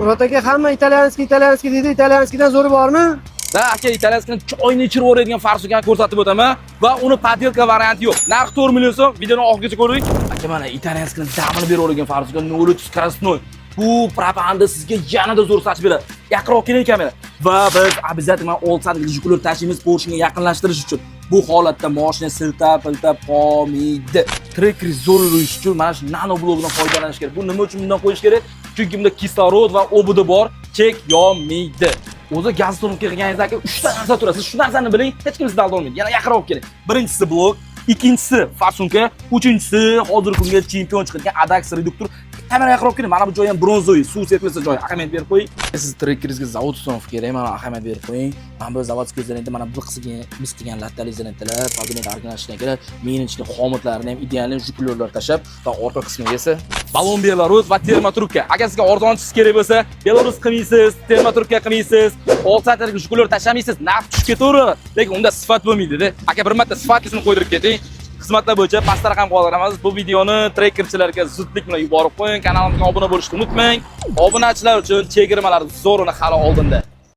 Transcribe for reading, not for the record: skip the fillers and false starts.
Murat aka hamma italyanskiy deydi. Italyanskiydan zo'ri bormi? Da aka italyanskini choyni ichirib o'raydigan farsukan ko'rsatib o'taman va uni podelka varianti yo'q. Narxi 4 million so'm. Videoni oxirigacha ko'ring. Aka mana italyanskini damini berib o'raydigan farsukan 0 krasnoy. Bu propaganda sizga yanada zo'r sachib beradi. Yaqinroq keling kamera. Va biz обязательно olsan Jiguli tashimiz Porsche'ga yaqinlashtirish uchun bu holatda mashina siltab qolmaydi. Trekker zo'r yurish uchun mana shu nano blokdan foydalanish kerak. Bu nima uchun bundan qo'yish kerak? Chunki bunda kislorod va obudi bor, chek yonmaydi. O'zi gaz to'nibga qilganingizda aka 3 ta narsa turadi. Siz shu narsani biling, hech kim sizdan olmaydi. Yana yaqinroq keling. Birinchisi blok, ikkinchisi farsunka, uchinchisi hozirgi kunga chempion chiqargan Adax reduktor. Kamera yaqinroq keling. Mana bu joy ham bronzoviy, suv sepilsa joy. Ahamiyat berib qo'ying. Siz trekkeringizga zavod ustanov kerak, mana ahamiyat berib qo'ying. Mana bu zavodskiy izlanadi, mana bu qismiga biz degan lattali izlanadilar, pogonada organizasiyadan kerak. Mening ichida xomatlarini ham ideal jukulyorlar tashab va orqa qismiga esa balon Belarus va termotrubka. Agar sizga arzonchisi kerak bo'lsa, Belarus qilmaysiz, termotrubka qilmaysiz, 6 santrlik jukulyor tashlamaysiz, narx tushib ketaveradi. Lekin unda sifat bo'lmaydi-da. Aka bir marta sifatingizni qo'ydirib keting. Xizmatlar bo'yicha pastda raqam qoldiramiz. Bu videoni trekkerchilarga zudlik bilan yuborib qo'ying. Kanalimizga obuna bo'lishni unutmang. Obunachilar uchun chegirmalar zo'rini hali oldinda.